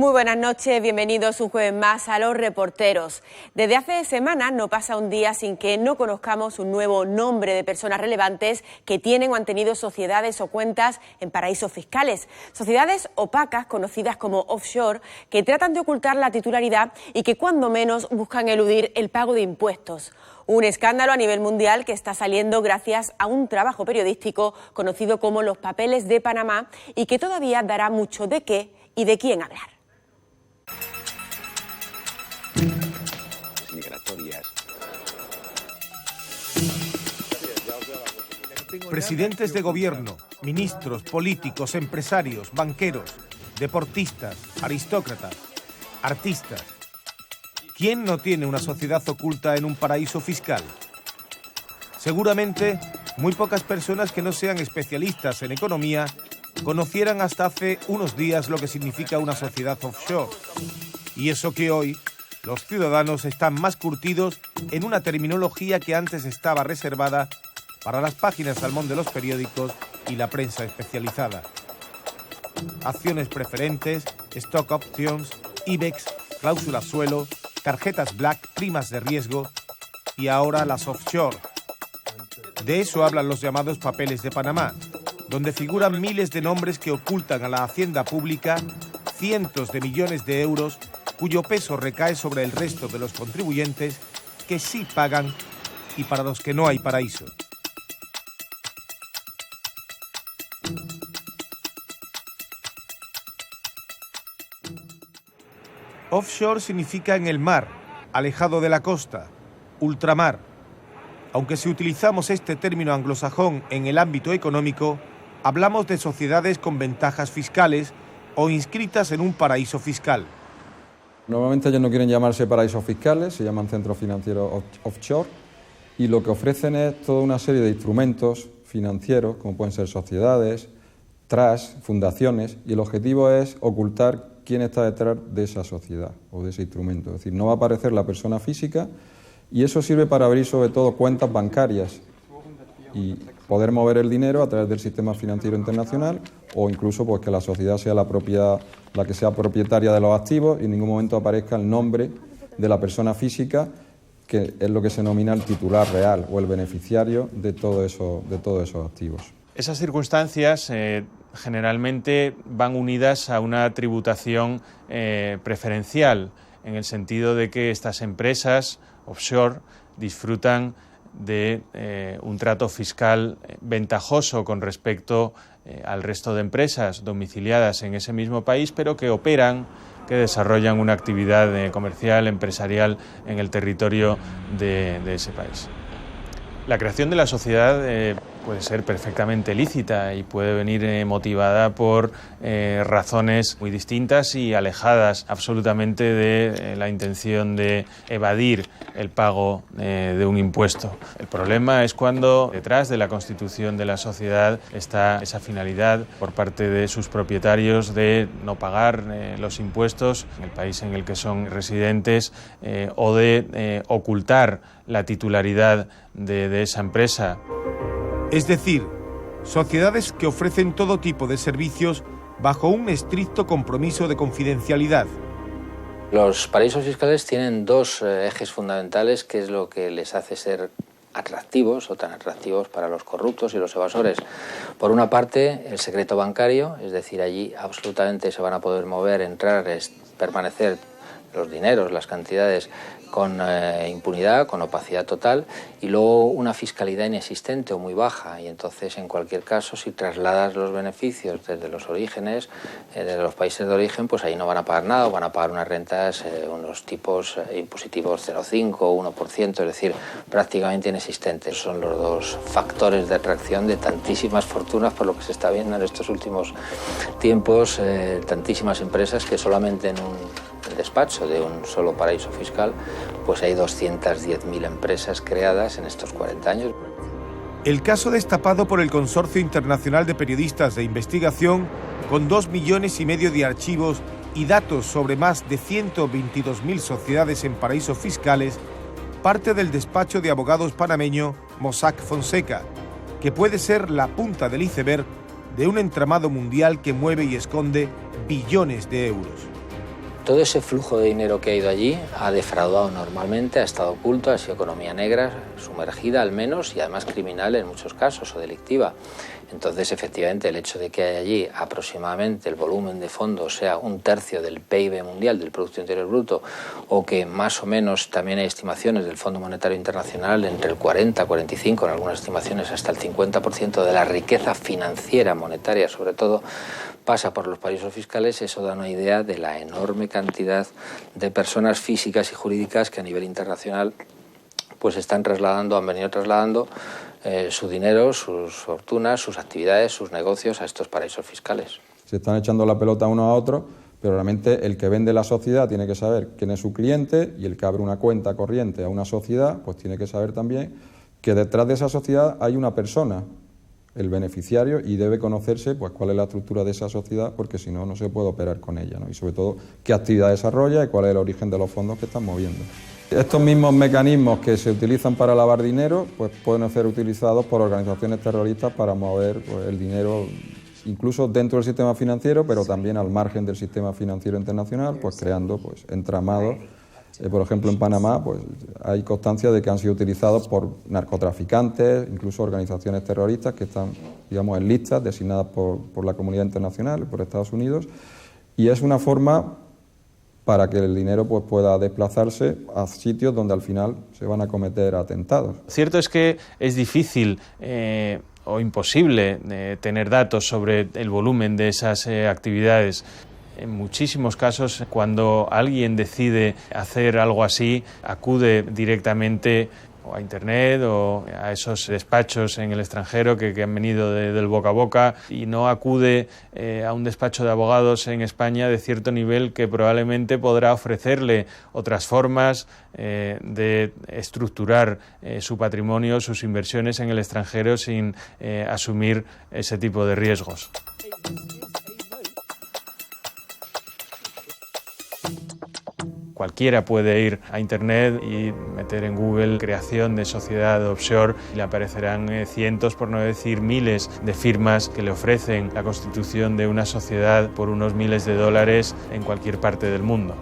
Muy buenas noches, bienvenidos un jueves más a Los Reporteros. Desde hace semanas no pasa un día sin que no conozcamos un nuevo nombre de personas relevantes que tienen o han tenido sociedades o cuentas en paraísos fiscales. Sociedades opacas, conocidas como offshore, que tratan de ocultar la titularidad y que cuando menos buscan eludir el pago de impuestos. Un escándalo a nivel mundial que está saliendo gracias a un trabajo periodístico conocido como Los Papeles de Panamá y que todavía dará mucho de qué y de quién hablar. Presidentes de gobierno, ministros, políticos, empresarios, banqueros, deportistas, aristócratas, artistas. ¿Quién no tiene una sociedad oculta en un paraíso fiscal? Seguramente, muy pocas personas que no sean especialistas en economía conocieran hasta hace unos días lo que significa una sociedad offshore. Y eso que hoy los ciudadanos están más curtidos en una terminología que antes estaba reservada para las páginas salmón de los periódicos y la prensa especializada. Acciones preferentes, stock options, IBEX, cláusulas suelo, tarjetas black, primas de riesgo y ahora las offshore. De eso hablan los llamados papeles de Panamá, donde figuran miles de nombres que ocultan a la hacienda pública cientos de millones de euros cuyo peso recae sobre el resto de los contribuyentes que sí pagan y para los que no hay paraíso. Offshore significa en el mar, alejado de la costa, ultramar. Aunque si utilizamos este término anglosajón en el ámbito económico, hablamos de sociedades con ventajas fiscales o inscritas en un paraíso fiscal. Normalmente ellos no quieren llamarse paraísos fiscales, se llaman centros financieros offshore y lo que ofrecen es toda una serie de instrumentos financieros, como pueden ser sociedades, trusts, fundaciones, y el objetivo es ocultar quién está detrás de esa sociedad o de ese instrumento. Es decir, no va a aparecer la persona física y eso sirve para abrir sobre todo cuentas bancarias y poder mover el dinero a través del sistema financiero internacional o incluso pues, que la sociedad sea la que sea propietaria de los activos y en ningún momento aparezca el nombre de la persona física, que es lo que se denomina el titular real o el beneficiario de todos esos activos. Esas circunstancias generalmente van unidas a una tributación preferencial, en el sentido de que estas empresas offshore disfrutan de un trato fiscal ventajoso con respecto al resto de empresas domiciliadas en ese mismo país, pero que operan, que desarrollan una actividad comercial, empresarial en el territorio de ese país. La creación de la sociedad puede ser perfectamente lícita y puede venir motivada por razones muy distintas y alejadas absolutamente de la intención de evadir el pago de un impuesto. El problema es cuando detrás de la constitución de la sociedad está esa finalidad por parte de sus propietarios de no pagar los impuestos en el país en el que son residentes o de ocultar la titularidad de esa empresa. Es decir, sociedades que ofrecen todo tipo de servicios bajo un estricto compromiso de confidencialidad. Los paraísos fiscales tienen dos ejes fundamentales, que es lo que les hace ser atractivos o tan atractivos para los corruptos y los evasores. Por una parte, el secreto bancario, es decir, allí absolutamente se van a poder mover, entrar, permanecer los dineros, las cantidades con impunidad, con opacidad total, y luego una fiscalidad inexistente o muy baja, y entonces en cualquier caso si trasladas los beneficios desde los orígenes, desde los países de origen, pues ahí no van a pagar nada o van a pagar unas rentas, unos tipos impositivos 0,5 o 1%, es decir, prácticamente inexistentes. Son los dos factores de atracción de tantísimas fortunas, por lo que se está viendo en estos últimos tiempos, tantísimas empresas que solamente en el despacho de un solo paraíso fiscal, pues hay 210.000 empresas creadas en estos 40 años. El caso destapado por el Consorcio Internacional de Periodistas de Investigación, con 2,5 millones de archivos y datos sobre más de 122.000 sociedades en paraísos fiscales, parte del despacho de abogados panameño Mossack Fonseca, que puede ser la punta del iceberg de un entramado mundial que mueve y esconde billones de euros. Todo ese flujo de dinero que ha ido allí ha defraudado enormemente, ha estado oculto, ha sido economía negra, sumergida al menos, y además criminal en muchos casos, o delictiva. Entonces, efectivamente, el hecho de que haya allí aproximadamente el volumen de fondos sea 1/3 del PIB mundial, del Producto Interior Bruto, o que más o menos también hay estimaciones del Fondo Monetario Internacional entre el 40, 45, en algunas estimaciones hasta el 50% de la riqueza financiera, monetaria sobre todo, pasa por los paraísos fiscales, eso da una idea de la enorme cantidad de personas físicas y jurídicas que a nivel internacional pues han venido trasladando su dinero, sus fortunas, sus actividades, sus negocios a estos paraísos fiscales. Se están echando la pelota unos a otros, pero realmente el que vende la sociedad tiene que saber quién es su cliente, y el que abre una cuenta corriente a una sociedad pues tiene que saber también que detrás de esa sociedad hay una persona, el beneficiario, y debe conocerse pues cuál es la estructura de esa sociedad, porque si no, no se puede operar con ella, ¿no? Y sobre todo qué actividad desarrolla y cuál es el origen de los fondos que están moviendo. Estos mismos mecanismos que se utilizan para lavar dinero pues pueden ser utilizados por organizaciones terroristas para mover pues, el dinero incluso dentro del sistema financiero, pero también al margen del sistema financiero internacional, pues creando pues entramados. Por ejemplo, en Panamá pues hay constancia de que han sido utilizados por narcotraficantes, incluso organizaciones terroristas que están, digamos, en listas designadas por la comunidad internacional, por Estados Unidos, y es una forma para que el dinero pues pueda desplazarse a sitios donde al final se van a cometer atentados. Cierto es que es difícil o imposible tener datos sobre el volumen de esas actividades. En muchísimos casos, cuando alguien decide hacer algo así, acude directamente o a Internet o a esos despachos en el extranjero que han venido del boca a boca, y no acude a un despacho de abogados en España de cierto nivel que probablemente podrá ofrecerle otras formas de estructurar su patrimonio, sus inversiones en el extranjero sin asumir ese tipo de riesgos. Cualquiera puede ir a Internet y meter en Google creación de sociedad offshore y le aparecerán cientos, por no decir miles, de firmas que le ofrecen la constitución de una sociedad por unos miles de dólares en cualquier parte del mundo.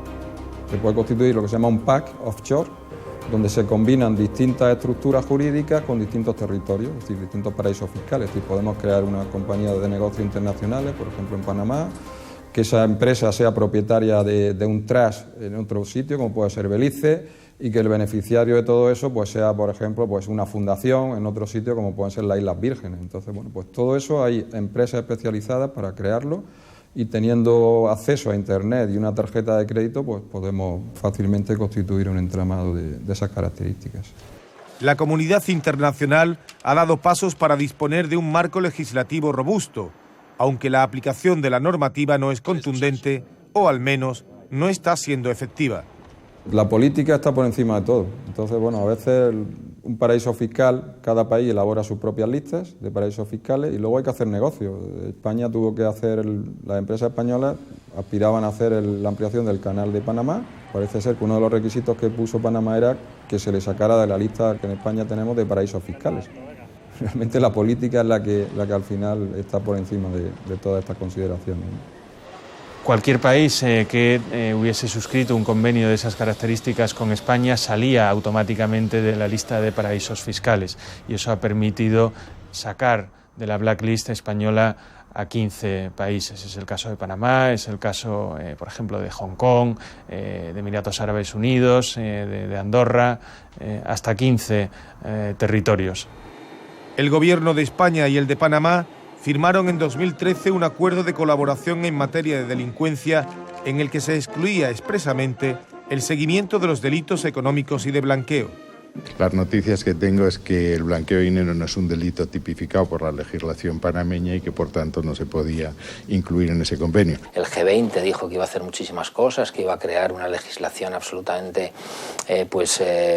Se puede constituir lo que se llama un pack offshore, donde se combinan distintas estructuras jurídicas con distintos territorios, es decir, distintos paraísos fiscales. Es decir, podemos crear una compañía de negocios internacionales, por ejemplo en Panamá, que esa empresa sea propietaria de un trust en otro sitio, como puede ser Belice, y que el beneficiario de todo eso pues sea, por ejemplo, pues una fundación en otro sitio, como pueden ser las Islas Vírgenes. Entonces, bueno, pues todo eso hay empresas especializadas para crearlo, y teniendo acceso a Internet y una tarjeta de crédito, pues podemos fácilmente constituir un entramado de esas características. La comunidad internacional ha dado pasos para disponer de un marco legislativo robusto, aunque la aplicación de la normativa no es contundente, o al menos no está siendo efectiva. La política está por encima de todo. Entonces, bueno, a veces un paraíso fiscal, cada país elabora sus propias listas de paraísos fiscales y luego hay que hacer negocios. España tuvo que hacer, las empresas españolas aspiraban a hacer la ampliación del canal de Panamá. Parece ser que uno de los requisitos que puso Panamá era que se le sacara de la lista que en España tenemos de paraísos fiscales. Realmente la política es la que al final está por encima de todas estas consideraciones. Cualquier país que hubiese suscrito un convenio de esas características con España salía automáticamente de la lista de paraísos fiscales, y eso ha permitido sacar de la blacklist española a 15 países. Es el caso de Panamá, es el caso, por ejemplo, de Hong Kong, de Emiratos Árabes Unidos, de Andorra, hasta 15 territorios. El gobierno de España y el de Panamá firmaron en 2013 un acuerdo de colaboración en materia de delincuencia en el que se excluía expresamente el seguimiento de los delitos económicos y de blanqueo. Las noticias que tengo es que el blanqueo de dinero no es un delito tipificado por la legislación panameña y que por tanto no se podía incluir en ese convenio. El G20 dijo que iba a hacer muchísimas cosas, que iba a crear una legislación absolutamente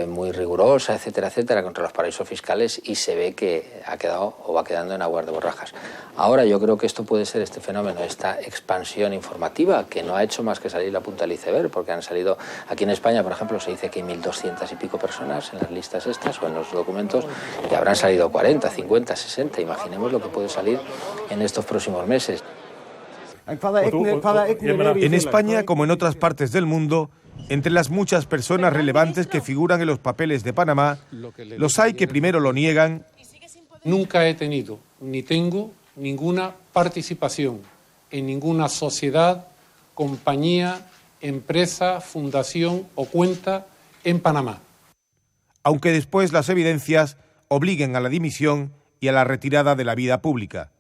muy rigurosa, etcétera, etcétera, contra los paraísos fiscales, y se ve que ha quedado o va quedando en aguas de borrajas. Ahora yo creo que esto puede ser este fenómeno, esta expansión informativa que no ha hecho más que salir la punta del iceberg, porque han salido aquí en España, por ejemplo, se dice que hay 1.200 y pico personas en las listas estas o en los documentos, y habrán salido 40, 50, 60, imaginemos lo que puede salir en estos próximos meses. En España, como en otras partes del mundo, entre las muchas personas relevantes que figuran en los papeles de Panamá, los hay que primero lo niegan. Nunca he tenido ni tengo ninguna participación en ninguna sociedad, compañía, empresa, fundación o cuenta en Panamá. Aunque después las evidencias obliguen a la dimisión y a la retirada de la vida pública.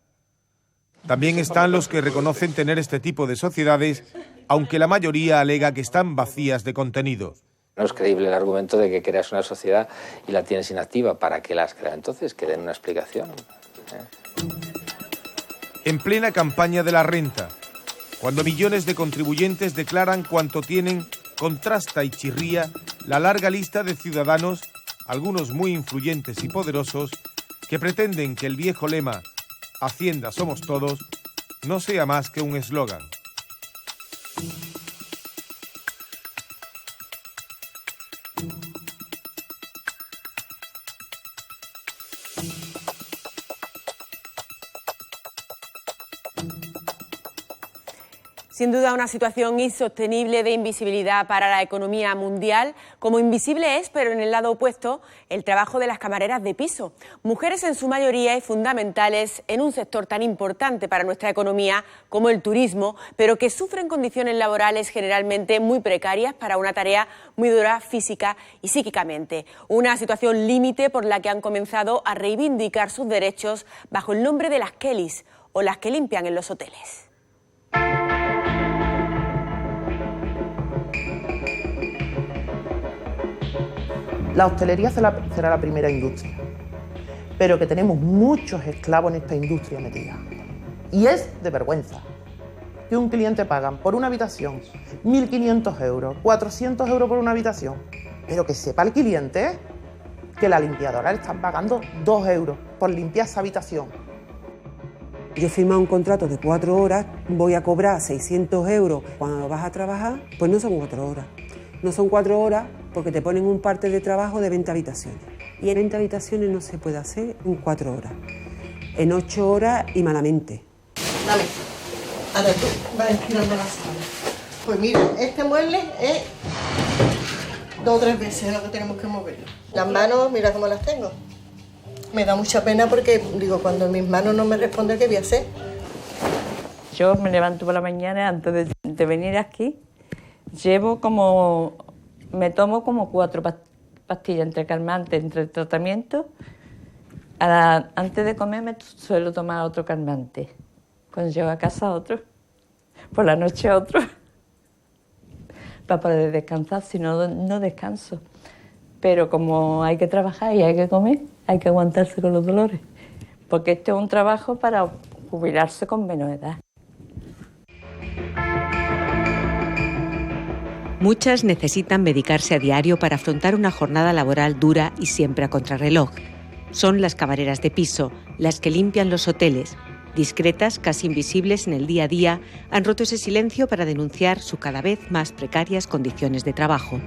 También están los que reconocen tener este tipo de sociedades, aunque la mayoría alega que están vacías de contenido. No es creíble el argumento de que creas una sociedad y la tienes inactiva. ¿Para qué la has creado entonces? Que den una explicación. En plena campaña de la renta, cuando millones de contribuyentes declaran cuánto tienen, contrasta y chirría la larga lista de ciudadanos, algunos muy influyentes y poderosos, que pretenden que el viejo lema «Hacienda somos todos» no sea más que un eslogan. Sin duda una situación insostenible de invisibilidad para la economía mundial, como invisible es, pero en el lado opuesto, el trabajo de las camareras de piso. Mujeres en su mayoría y fundamentales en un sector tan importante para nuestra economía como el turismo, pero que sufren condiciones laborales generalmente muy precarias para una tarea muy dura física y psíquicamente. Una situación límite por la que han comenzado a reivindicar sus derechos bajo el nombre de las Kellys o las que limpian en los hoteles. La hostelería será la primera industria, pero que tenemos muchos esclavos en esta industria metida. Y es de vergüenza que un cliente paga por una habitación 1.500 euros, 400 euros por una habitación, pero que sepa el cliente que la limpiadora le están pagando 2 euros por limpiar esa habitación. Yo he firmado un contrato de 4 horas, voy a cobrar 600 euros. Cuando vas a trabajar, pues no son 4 horas. No son 4 horas porque te ponen un parte de trabajo de 20 habitaciones. Y en 20 habitaciones no se puede hacer en 4 horas. En 8 horas y malamente. Dale, ahora tú vas estirando la sala. Pues mira, este mueble es 2 o 3 veces lo que tenemos que moverlo. Las manos, mira cómo las tengo. Me da mucha pena porque, digo, cuando mis manos no me responden, ¿qué voy a hacer? Yo me levanto por la mañana antes de venir aquí. Me tomo como 4 pastillas entre calmantes, entre tratamientos. Antes de comer me suelo tomar otro calmante. Cuando llego a casa otro. Por la noche otro. Para poder descansar, si no, no descanso. Pero como hay que trabajar y hay que comer, hay que aguantarse con los dolores. Porque este es un trabajo para jubilarse con menos edad. Muchas necesitan medicarse a diario para afrontar una jornada laboral dura y siempre a contrarreloj. Son las camareras de piso, las que limpian los hoteles. Discretas, casi invisibles en el día a día, han roto ese silencio para denunciar sus cada vez más precarias condiciones de trabajo.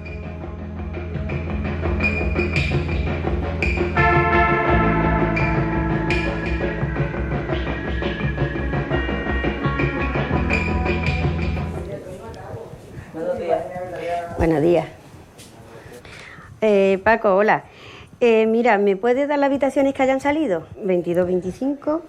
Buenos días. Paco, hola. Mira, ¿me puedes dar las habitaciones que hayan salido? 2225,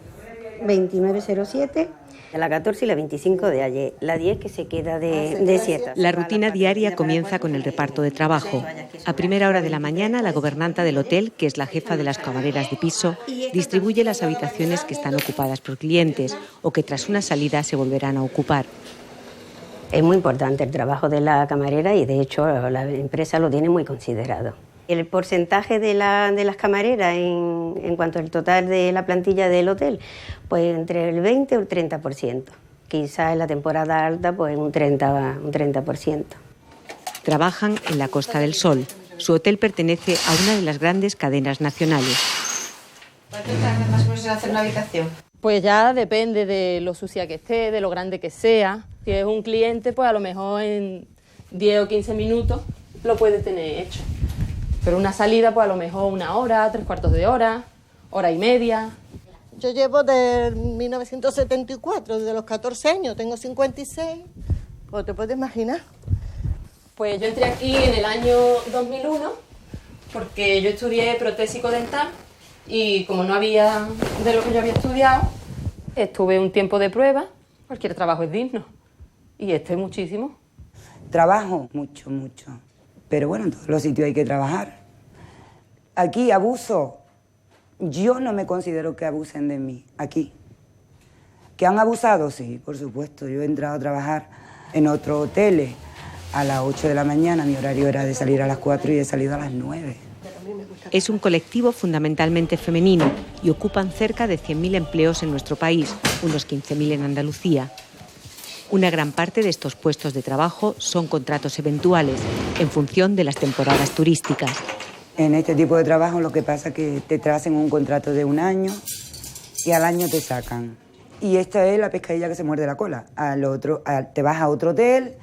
2907, la 14 y la 25 de ayer. La 10 que se queda de siesta. La rutina diaria comienza con el reparto de trabajo. A primera hora de la mañana, la gobernanta del hotel, que es la jefa de las camareras de piso, distribuye las habitaciones que están ocupadas por clientes o que tras una salida se volverán a ocupar. Es muy importante el trabajo de la camarera y de hecho la empresa lo tiene muy considerado. El porcentaje de las camareras en cuanto al total de la plantilla del hotel, pues entre el 20 o el 30%. Quizá en la temporada alta pues un 30%. Trabajan en la Costa del Sol. Su hotel pertenece a una de las grandes cadenas nacionales. ¿Cuánto tarda más o menos en hacer una habitación? Pues ya depende de lo sucia que esté, de lo grande que sea. Si es un cliente, pues a lo mejor en 10 o 15 minutos lo puede tener hecho. Pero una salida, pues a lo mejor 1 hora, 3/4 de hora, hora y media. Yo llevo de 1974, desde los 14 años, tengo 56, pues te puedes imaginar. Pues yo entré aquí en el año 2001 porque yo estudié protésico dental y como no había de lo que yo había estudiado, estuve un tiempo de prueba. Cualquier trabajo es digno y muchísimo. Trabajo mucho, mucho, pero bueno, en todos los sitios hay que trabajar. Aquí abuso, yo no me considero que abusen de mí, aquí. ¿Que han abusado? Sí, por supuesto. Yo he entrado a trabajar en otros hoteles a las 8 de la mañana, mi horario era de salir a las 4 y he salido a las 9. Es un colectivo fundamentalmente femenino y ocupan cerca de 100.000 empleos en nuestro país, unos 15.000 en Andalucía. Una gran parte de estos puestos de trabajo son contratos eventuales, en función de las temporadas turísticas. En este tipo de trabajo lo que pasa es que te tracen un contrato de 1 año y al año te sacan. Y esta es la pescadilla que se muerde la cola. Te vas a otro hotel,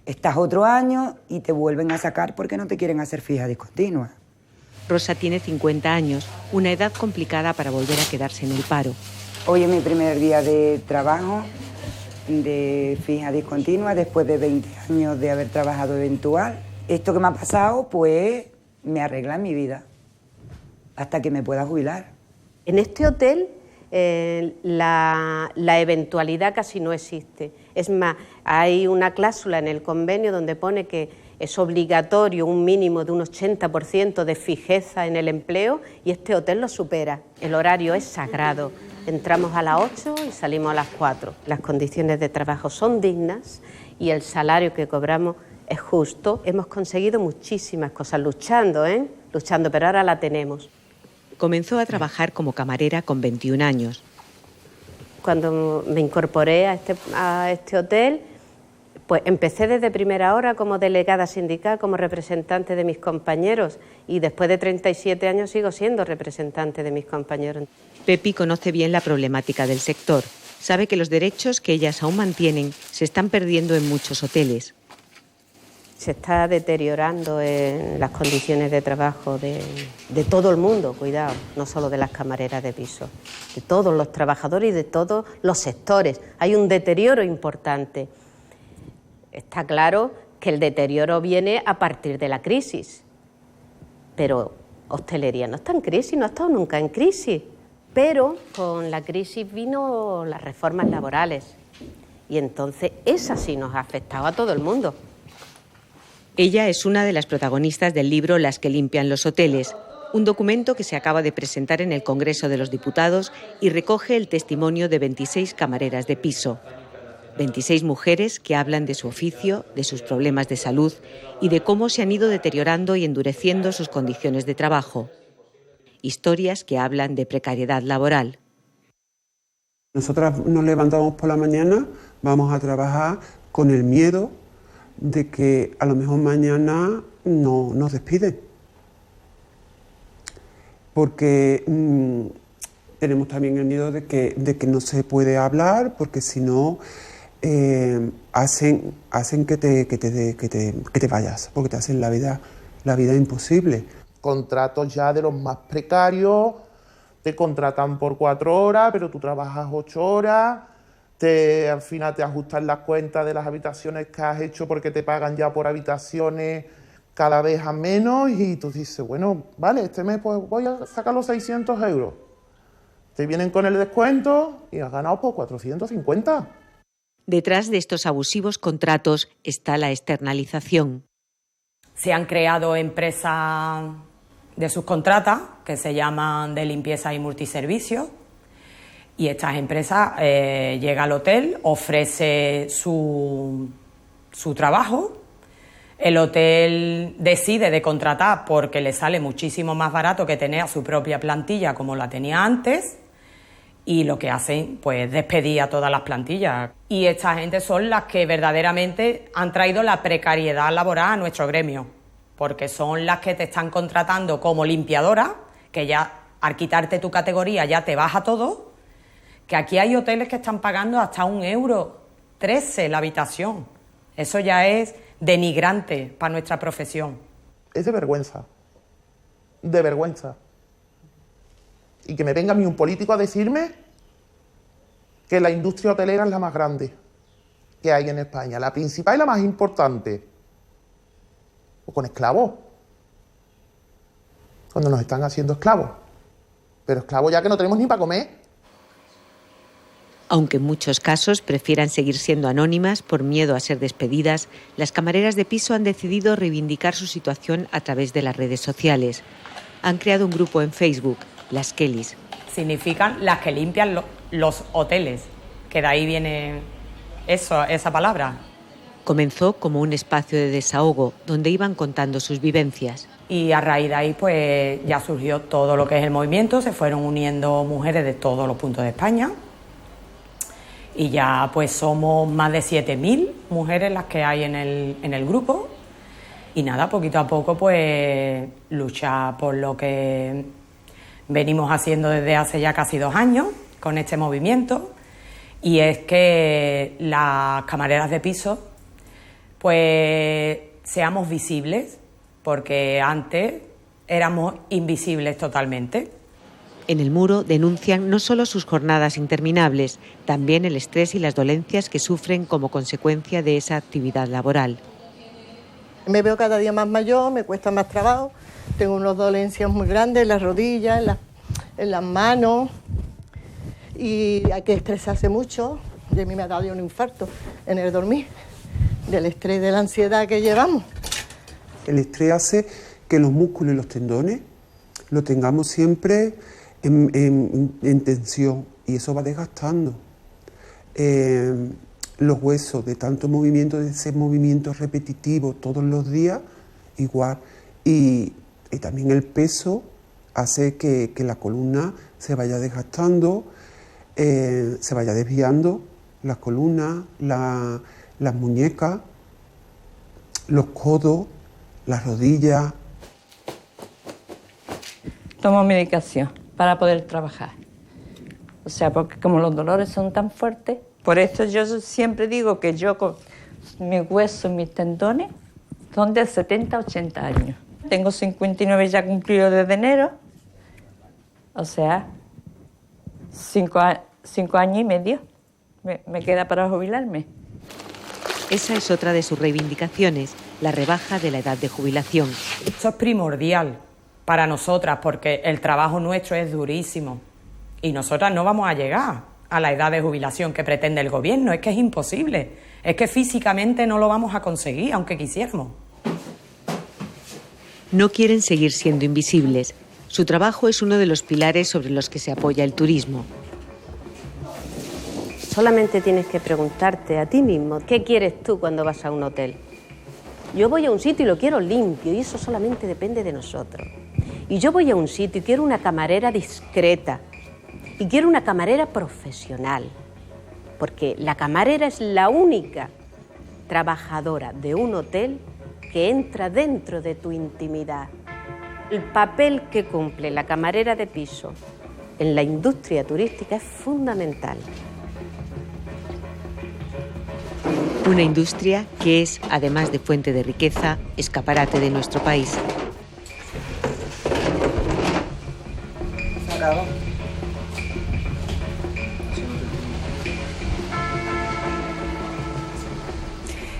estás otro año y te vuelven a sacar porque no te quieren hacer fija discontinua. Rosa tiene 50 años, una edad complicada para volver a quedarse en el paro. Hoy es mi primer día de trabajo, de fija discontinua, después de 20 años de haber trabajado eventual. Esto que me ha pasado, pues, me arregla mi vida hasta que me pueda jubilar. En este hotel la eventualidad casi no existe. Es más, hay una cláusula en el convenio donde pone que es obligatorio un mínimo de un 80% de fijeza en el empleo y este hotel lo supera. El horario es sagrado. Entramos a las 8 y salimos a las 4. Las condiciones de trabajo son dignas y el salario que cobramos es justo. Hemos conseguido muchísimas cosas luchando, pero ahora la tenemos. Comenzó a trabajar como camarera con 21 años. Cuando me incorporé a este hotel, pues empecé desde primera hora como delegada sindical, como representante de mis compañeros y después de 37 años sigo siendo representante de mis compañeros. Pepi conoce bien la problemática del sector. Sabe que los derechos que ellas aún mantienen se están perdiendo en muchos hoteles. Se está deteriorando en las condiciones de trabajo de todo el mundo, cuidado, no solo de las camareras de piso, de todos los trabajadores y de todos los sectores. Hay un deterioro importante. Está claro que el deterioro viene a partir de la crisis, pero hostelería no está en crisis, no ha estado nunca en crisis. Pero con la crisis vino las reformas laborales y entonces esa sí nos ha afectado a todo el mundo. Ella es una de las protagonistas del libro Las que limpian los hoteles, un documento que se acaba de presentar en el Congreso de los Diputados y recoge el testimonio de 26 camareras de piso. 26 mujeres que hablan de su oficio, de sus problemas de salud y de cómo se han ido deteriorando y endureciendo sus condiciones de trabajo. Historias que hablan de precariedad laboral. Nosotras nos levantamos por la mañana, vamos a trabajar con el miedo de que a lo mejor mañana no nos despiden. Porque tenemos también el miedo de que no se puede hablar, porque si no hacen que te vayas, porque te hacen la vida imposible. Contratos ya de los más precarios, te contratan por 4 horas, pero tú trabajas 8 horas, al final te ajustan las cuentas de las habitaciones que has hecho porque te pagan ya por habitaciones cada vez a menos y tú dices, bueno, vale, este mes pues voy a sacar los 600 euros. Te vienen con el descuento y has ganado por 450. Detrás de estos abusivos contratos está la externalización. Se han creado empresas de subcontrata que se llaman de limpieza y multiservicios y estas empresas llega al hotel, ofrece su trabajo, el hotel decide de contratar porque le sale muchísimo más barato que tener a su propia plantilla como la tenía antes y lo que hacen pues despedir a todas las plantillas. Y esta gente son las que verdaderamente han traído la precariedad laboral a nuestro gremio, porque son las que te están contratando como limpiadora, que ya al quitarte tu categoría ya te baja todo, que aquí hay hoteles que están pagando hasta 1,13 € la habitación. Eso ya es denigrante para nuestra profesión. Es de vergüenza. De vergüenza. Y que me venga a mí un político a decirme que la industria hotelera es la más grande que hay en España, la principal y la más importante. O con esclavos, cuando nos están haciendo esclavos, pero esclavos ya que no tenemos ni para comer. Aunque en muchos casos prefieran seguir siendo anónimas por miedo a ser despedidas, las camareras de piso han decidido reivindicar su situación a través de las redes sociales. Han creado un grupo en Facebook, Las Kellys. Significan las que limpian los hoteles, que de ahí viene esa palabra. Comenzó como un espacio de desahogo donde iban contando sus vivencias. Y a raíz de ahí pues ya surgió todo lo que es el movimiento, se fueron uniendo mujeres de todos los puntos de España. Y ya pues somos más de 7.000 mujeres las que hay en el grupo. Y nada, poquito a poco pues luchar por lo que venimos haciendo desde hace ya casi 2 años con este movimiento. Y es que las camareras de piso pues seamos visibles, porque antes éramos invisibles totalmente. En el muro denuncian no solo sus jornadas interminables, también el estrés y las dolencias que sufren como consecuencia de esa actividad laboral. Me veo cada día más mayor, me cuesta más trabajo, tengo unas dolencias muy grandes en las rodillas, en las manos, y hay que estresarse mucho. De mí me ha dado un infarto en el dormir, del estrés y de la ansiedad que llevamos. El estrés hace que los músculos y los tendones lo tengamos siempre en tensión, y eso va desgastando los huesos de tanto movimiento, de ese movimiento repetitivo todos los días, igual. Y también el peso hace que la columna se vaya desgastando, se vaya desviando las columnas, las muñecas, los codos, las rodillas. Tomo medicación para poder trabajar. O sea, porque como los dolores son tan fuertes, por eso yo siempre digo que yo con mis huesos, mis tendones, son de 70 a 80 años. Tengo 59 ya cumplido desde enero, o sea, 5 años y medio me queda para jubilarme. Esa es otra de sus reivindicaciones, la rebaja de la edad de jubilación. Esto es primordial para nosotras, porque el trabajo nuestro es durísimo y nosotras no vamos a llegar a la edad de jubilación que pretende el gobierno. Es que es imposible, es que físicamente no lo vamos a conseguir, aunque quisiéramos. No quieren seguir siendo invisibles. Su trabajo es uno de los pilares sobre los que se apoya el turismo. Solamente tienes que preguntarte a ti mismo, ¿qué quieres tú cuando vas a un hotel? Yo voy a un sitio y lo quiero limpio, y eso solamente depende de nosotros. Y yo voy a un sitio y quiero una camarera discreta, y quiero una camarera profesional, porque la camarera es la única trabajadora de un hotel que entra dentro de tu intimidad. El papel que cumple la camarera de piso en la industria turística es fundamental. Una industria que es, además de fuente de riqueza, escaparate de nuestro país. Se acabó.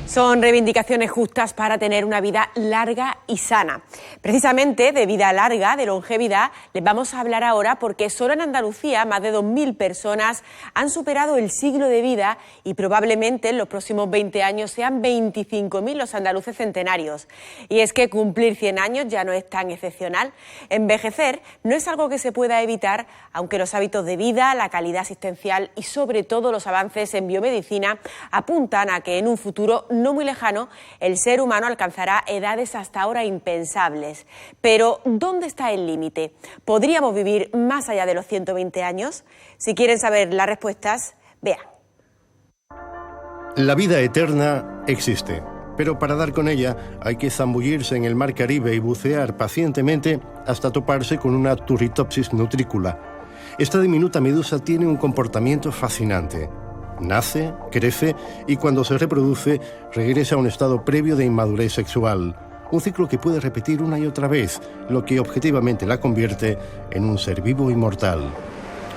Son reivindicaciones justas para tener una vida larga y sana. Precisamente de vida larga, de longevidad, les vamos a hablar ahora porque solo en Andalucía más de 2.000 personas han superado el siglo de vida y probablemente en los próximos 20 años sean 25.000 los andaluces centenarios. Y es que cumplir 100 años ya no es tan excepcional. Envejecer no es algo que se pueda evitar, aunque los hábitos de vida, la calidad asistencial y sobre todo los avances en biomedicina apuntan a que en un futuro no muy lejano, el ser humano alcanzará edades hasta ahora impensables. Pero, ¿dónde está el límite? ¿Podríamos vivir más allá de los 120 años? Si quieren saber las respuestas, vean. La vida eterna existe, pero para dar con ella hay que zambullirse en el mar Caribe y bucear pacientemente hasta toparse con una Turritopsis nutricula. Esta diminuta medusa tiene un comportamiento fascinante. Nace, crece y cuando se reproduce regresa a un estado previo de inmadurez sexual. Un ciclo que puede repetir una y otra vez, lo que objetivamente la convierte en un ser vivo inmortal.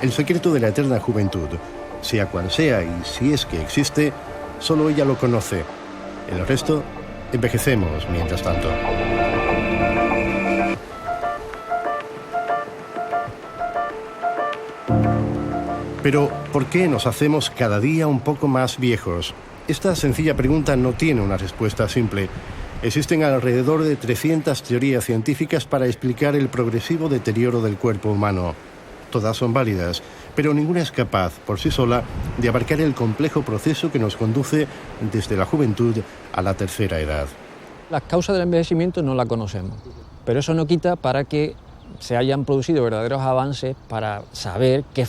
El secreto de la eterna juventud. sea cual sea y si es que existe, solo ella lo conoce. El resto, envejecemos mientras tanto. Pero, ¿por qué nos hacemos cada día un poco más viejos? Esta sencilla pregunta no tiene una respuesta simple. Existen alrededor de 300 teorías científicas para explicar el progresivo deterioro del cuerpo humano. Todas son válidas, pero ninguna es capaz, por sí sola, de abarcar el complejo proceso que nos conduce desde la juventud a la tercera edad. Las causas del envejecimiento no las conocemos, pero eso no quita para que se hayan producido verdaderos avances para saber que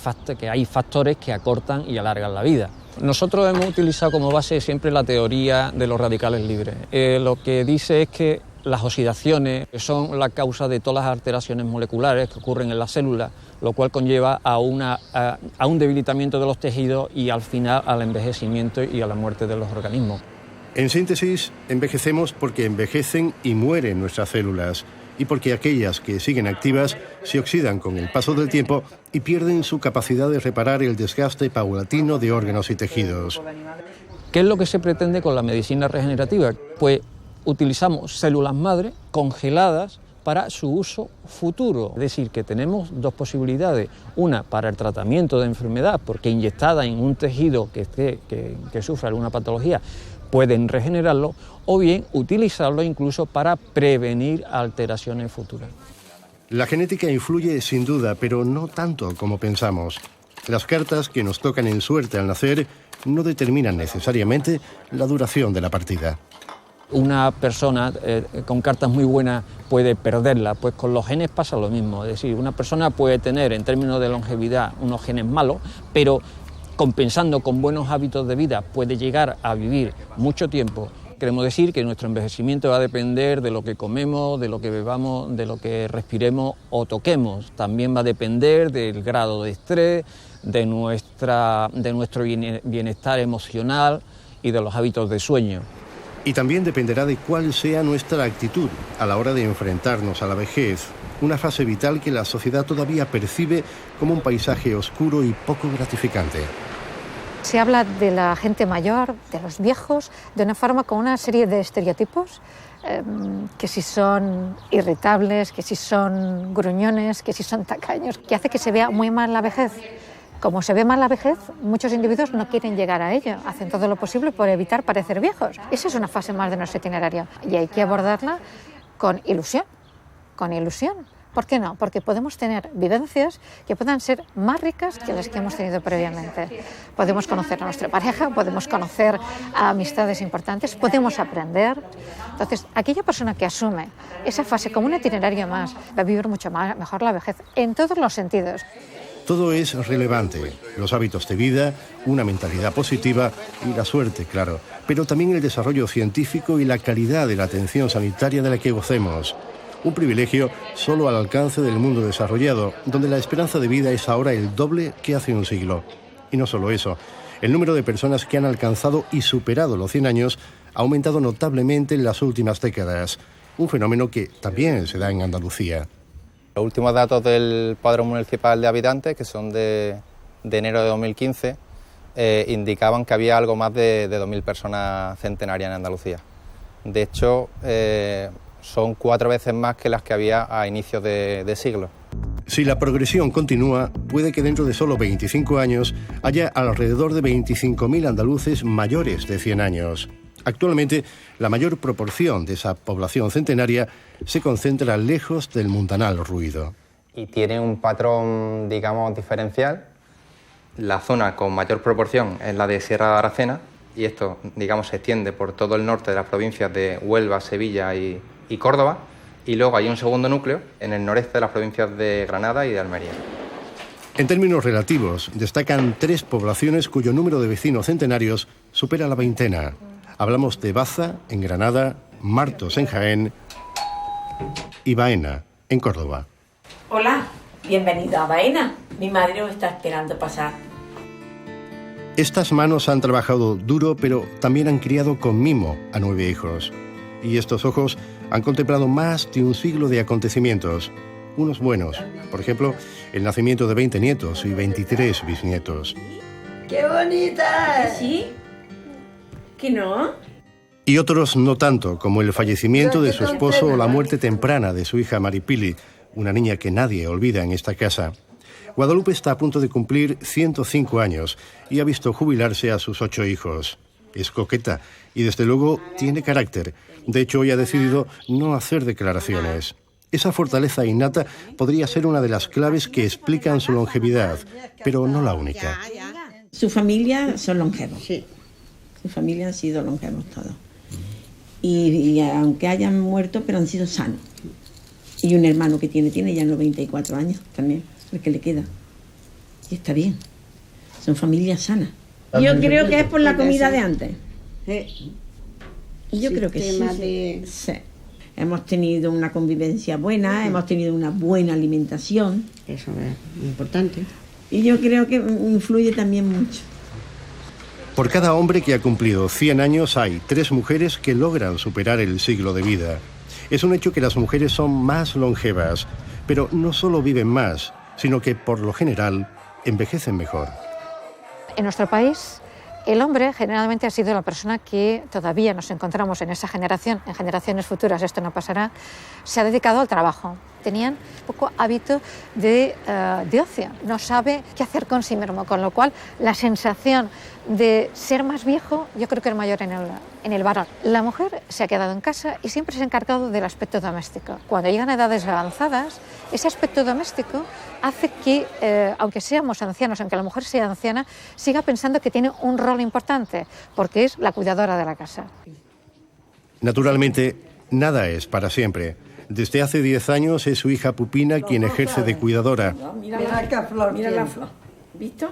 hay factores que acortan y alargan la vida. Nosotros hemos utilizado como base siempre la teoría de los radicales libres. Lo que dice es que las oxidaciones son la causa de todas las alteraciones moleculares que ocurren en las células, lo cual conlleva a un debilitamiento de los tejidos y al final al envejecimiento y a la muerte de los organismos. En síntesis, envejecemos porque envejecen y mueren nuestras células, y porque aquellas que siguen activas se oxidan con el paso del tiempo y pierden su capacidad de reparar el desgaste paulatino de órganos y tejidos. ¿Qué es lo que se pretende con la medicina regenerativa? Pues utilizamos células madre congeladas para su uso futuro. Es decir, que tenemos dos posibilidades. Una, para el tratamiento de enfermedad, porque inyectada en un tejido que sufra alguna patología, pueden regenerarlo, o bien utilizarlo incluso para prevenir alteraciones futuras. La genética influye sin duda, pero no tanto como pensamos. Las cartas que nos tocan en suerte al nacer no determinan necesariamente la duración de la partida. Una persona con cartas muy buenas puede perderla, pues con los genes pasa lo mismo. Es decir, una persona puede tener en términos de longevidad unos genes malos, pero compensando con buenos hábitos de vida puede llegar a vivir mucho tiempo. Queremos decir que nuestro envejecimiento va a depender de lo que comemos, de lo que bebamos, de lo que respiremos o toquemos. También va a depender del grado de estrés, de nuestro bienestar emocional y de los hábitos de sueño. Y también dependerá de cuál sea nuestra actitud a la hora de enfrentarnos a la vejez, una fase vital que la sociedad todavía percibe como un paisaje oscuro y poco gratificante. Se habla de la gente mayor, de los viejos, de una forma con una serie de estereotipos, que si son irritables, que si son gruñones, que si son tacaños, que hace que se vea muy mal la vejez. Como se ve mal la vejez, muchos individuos no quieren llegar a ello, hacen todo lo posible por evitar parecer viejos. Esa es una fase más de nuestro itinerario y hay que abordarla con ilusión, con ilusión. ¿Por qué no? Porque podemos tener vivencias que puedan ser más ricas que las que hemos tenido previamente. Podemos conocer a nuestra pareja, podemos conocer a amistades importantes, podemos aprender. Entonces, aquella persona que asume esa fase como un itinerario más va a vivir mucho mejor la vejez en todos los sentidos. Todo es relevante, los hábitos de vida, una mentalidad positiva y la suerte, claro, pero también el desarrollo científico y la calidad de la atención sanitaria de la que gocemos. Un privilegio solo al alcance del mundo desarrollado, donde la esperanza de vida es ahora el doble que hace un siglo. Y no solo eso, el número de personas que han alcanzado y superado los 100 años ha aumentado notablemente en las últimas décadas, un fenómeno que también se da en Andalucía. Los últimos datos del Padrón Municipal de Habitantes, que son de enero de 2015, indicaban que había algo más de 2.000 personas centenarias en Andalucía. De hecho, son 4 veces más que las que había a inicios de siglo. Si la progresión continúa, puede que dentro de solo 25 años haya alrededor de 25.000 andaluces mayores de 100 años. Actualmente, la mayor proporción de esa población centenaria se concentra lejos del mundanal ruido. Y tiene un patrón, digamos, diferencial. La zona con mayor proporción es la de Sierra de Aracena, y esto, digamos, se extiende por todo el norte de las provincias de Huelva, Sevilla y Córdoba, y luego hay un segundo núcleo en el noreste de las provincias de Granada y de Almería. En términos relativos, destacan 3 poblaciones cuyo número de vecinos centenarios supera la veintena. Hablamos de Baza, en Granada, Martos, en Jaén, y Baena, en Córdoba. Hola, bienvenido a Baena. Mi madre os está esperando pasar. Estas manos han trabajado duro, pero también han criado con mimo a 9 hijos. Y estos ojos han contemplado más de un siglo de acontecimientos, unos buenos, por ejemplo, el nacimiento de 20 nietos y 23 bisnietos. ¡Qué bonita! ¿Sí? ¿Que no? Y otros no tanto, como el fallecimiento de su esposo o la muerte temprana de su hija Maripili, una niña que nadie olvida en esta casa. Guadalupe está a punto de cumplir 105 años y ha visto jubilarse a sus 8 hijos. Es coqueta y desde luego tiene carácter. De hecho, hoy ha decidido no hacer declaraciones. Esa fortaleza innata podría ser una de las claves que explican su longevidad, pero no la única. Su familia son longevos. Sí. Su familia han sido longevos todos. Y aunque hayan muerto, pero han sido sanos. Y un hermano que tiene ya 94 años también, el que le queda. Y está bien. Son familias sanas. Yo creo que es por la comida de antes. Yo creo que sí. Sí. Hemos tenido una convivencia buena, hemos tenido una buena alimentación. Eso es importante. Y yo creo que influye también mucho. Por cada hombre que ha cumplido 100 años hay 3 mujeres que logran superar el siglo de vida. Es un hecho que las mujeres son más longevas, pero no solo viven más, sino que por lo general envejecen mejor. En nuestro país, el hombre generalmente ha sido la persona que todavía nos encontramos en esa generación, en generaciones futuras esto no pasará, se ha dedicado al trabajo. Tenían poco hábito de ocio, no sabe qué hacer con sí mismo, con lo cual la sensación de ser más viejo yo creo que es mayor en el varón. La mujer se ha quedado en casa y siempre se ha encargado del aspecto doméstico. Cuando llegan a edades avanzadas, ese aspecto doméstico hace que, aunque seamos ancianos, aunque la mujer sea anciana, siga pensando que tiene un rol importante, porque es la cuidadora de la casa. Naturalmente, nada es para siempre. Desde hace 10 años es su hija Pupina quien ejerce de cuidadora. Mira la flor, mira la flor. ¿Visto?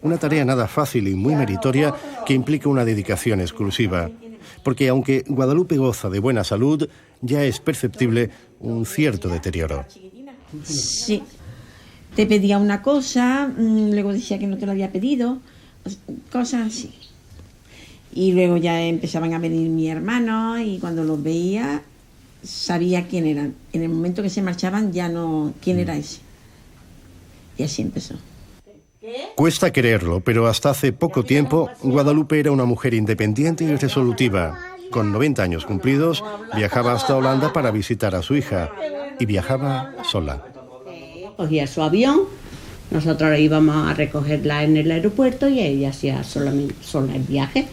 Una tarea nada fácil y muy meritoria que implica una dedicación exclusiva. Porque aunque Guadalupe goza de buena salud, ya es perceptible un cierto deterioro. Sí. Te pedía una cosa, luego decía que no te lo había pedido, cosas así. Y luego ya empezaban a venir mis hermanos y cuando los veía sabía quién eran. En el momento que se marchaban ya no quién era ese. Y así empezó. Cuesta creerlo, pero hasta hace poco tiempo Guadalupe era una mujer independiente y resolutiva. Con 90 años cumplidos, viajaba hasta Holanda para visitar a su hija y viajaba sola. Cogía su avión, nosotros íbamos a recogerla en el aeropuerto y ella hacía sola el viaje.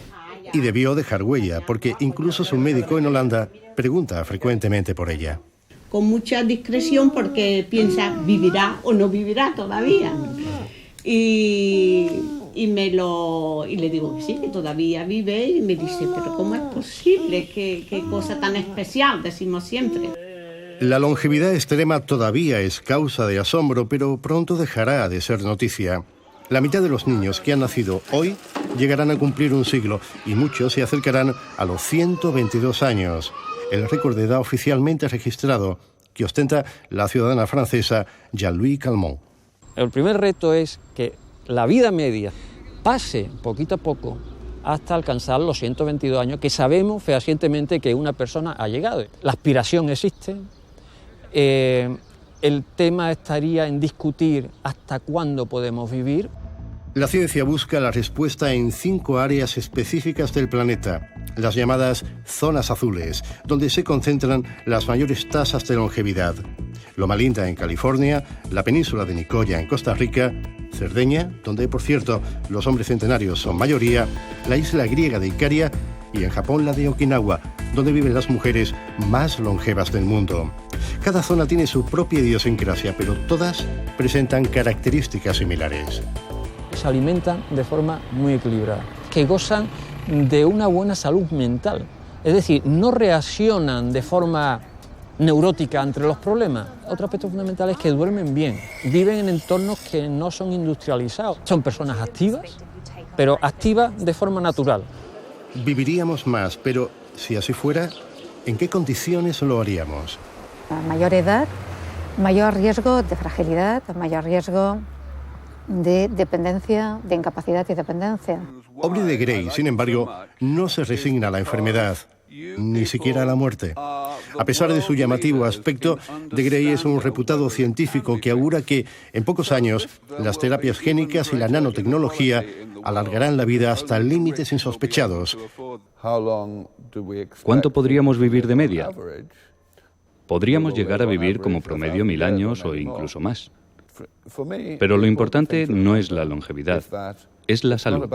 Y debió dejar huella, porque incluso su médico en Holanda pregunta frecuentemente por ella. Con mucha discreción porque piensa, ¿vivirá o no vivirá todavía? Y le digo que sí, que todavía vive, y me dice, pero ¿cómo es posible? ¿Qué cosa tan especial? Decimos siempre. La longevidad extrema todavía es causa de asombro, pero pronto dejará de ser noticia. La mitad de los niños que han nacido hoy llegarán a cumplir un siglo y muchos se acercarán a los 122 años, el récord de edad oficialmente registrado que ostenta la ciudadana francesa Jean-Louis Calment. El primer reto es que la vida media pase poquito a poco hasta alcanzar los 122 años, que sabemos fehacientemente que una persona ha llegado. La aspiración existe. El tema estaría en discutir hasta cuándo podemos vivir. La ciencia busca la respuesta en 5 áreas específicas del planeta, las llamadas zonas azules, donde se concentran las mayores tasas de longevidad. Loma Linda en California, la península de Nicoya en Costa Rica, Cerdeña, donde por cierto los hombres centenarios son mayoría, la isla griega de Icaria y en Japón la de Okinawa, donde viven las mujeres más longevas del mundo. Cada zona tiene su propia idiosincrasia, pero todas presentan características similares. Se alimentan de forma muy equilibrada, que gozan de una buena salud mental, es decir, no reaccionan de forma neurótica ante los problemas. Otro aspecto fundamental es que duermen bien, viven en entornos que no son industrializados, son personas activas, pero activas de forma natural. Viviríamos más, pero si así fuera, ¿en qué condiciones lo haríamos? A mayor edad, mayor riesgo de fragilidad, mayor riesgo de dependencia, de incapacidad y dependencia. Aubrey de Grey, sin embargo, no se resigna a la enfermedad, ni siquiera a la muerte. A pesar de su llamativo aspecto, de Grey es un reputado científico que augura que, en pocos años, las terapias génicas y la nanotecnología alargarán la vida hasta límites insospechados. ¿Cuánto podríamos vivir de media? Podríamos llegar a vivir como promedio 1000 años o incluso más. Pero lo importante no es la longevidad, es la salud.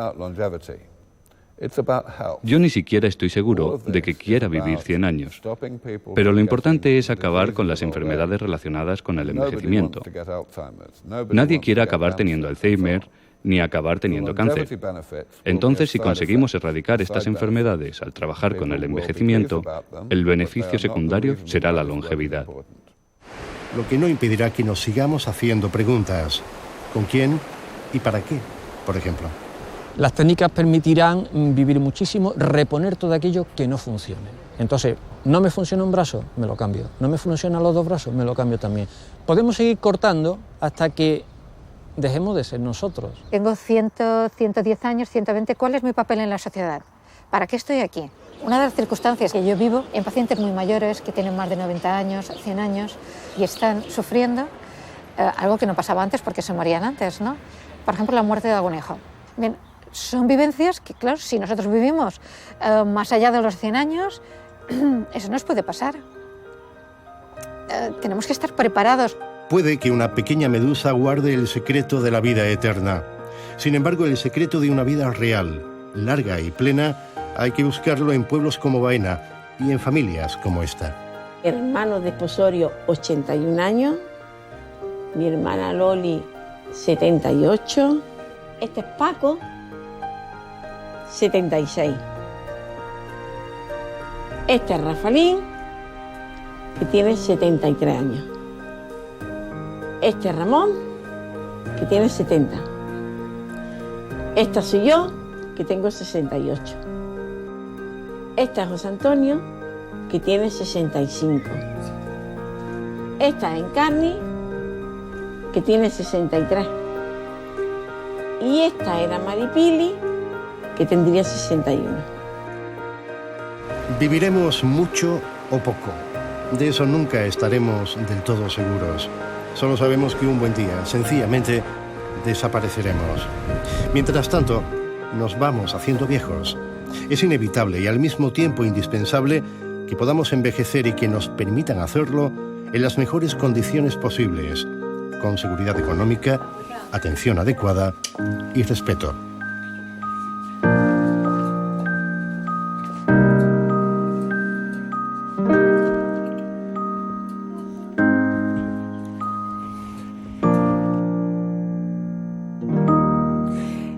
Yo ni siquiera estoy seguro de que quiera vivir 100 años, pero lo importante es acabar con las enfermedades relacionadas con el envejecimiento. Nadie quiere acabar teniendo Alzheimer ni acabar teniendo cáncer. Entonces, si conseguimos erradicar estas enfermedades al trabajar con el envejecimiento, el beneficio secundario será la longevidad. Lo que no impedirá que nos sigamos haciendo preguntas. ¿Con quién y para qué, por ejemplo? Las técnicas permitirán vivir muchísimo, reponer todo aquello que no funcione. Entonces, ¿no me funciona un brazo? Me lo cambio. ¿No me funcionan los dos brazos? Me lo cambio también. Podemos seguir cortando hasta que dejemos de ser nosotros. Tengo 110 años, 120. ¿Cuál es mi papel en la sociedad? ¿Para qué estoy aquí? Una de las circunstancias que yo vivo en pacientes muy mayores que tienen más de 90 años, 100 años y están sufriendo algo que no pasaba antes porque se morían antes, ¿no? Por ejemplo, la muerte de algún hijo. Bien, son vivencias que, claro, si nosotros vivimos más allá de los 100 años, eso nos puede pasar. Tenemos que estar preparados. Puede que una pequeña medusa guarde el secreto de la vida eterna. Sin embargo, el secreto de una vida real, larga y plena, hay que buscarlo en pueblos como Baena y en familias como esta. Hermano de esposorio, 81 años. Mi hermana Loli, 78. Este es Paco, 76. Este es Rafaelín, que tiene 73 años. Este es Ramón, que tiene 70. Esta soy yo, que tengo 68. Esta es José Antonio, que tiene 65. Esta es Encarni, que tiene 63. Y esta era Maripili, que tendría 61. Viviremos mucho o poco. De eso nunca estaremos del todo seguros. Solo sabemos que un buen día, sencillamente, desapareceremos. Mientras tanto, nos vamos haciendo viejos. Es inevitable y al mismo tiempo indispensable que podamos envejecer y que nos permitan hacerlo en las mejores condiciones posibles, con seguridad económica, atención adecuada y respeto.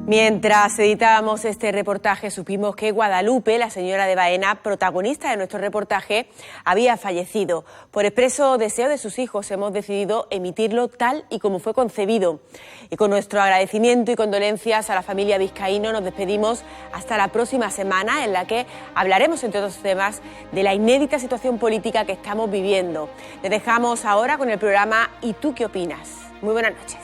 Mientras editábamos este reportaje supimos que Guadalupe, la señora de Baena, protagonista de nuestro reportaje, había fallecido. Por expreso deseo de sus hijos hemos decidido emitirlo tal y como fue concebido. Y con nuestro agradecimiento y condolencias a la familia Vizcaíno nos despedimos hasta la próxima semana, en la que hablaremos, entre otros temas, de la inédita situación política que estamos viviendo. Les dejamos ahora con el programa ¿Y tú qué opinas? Muy buenas noches.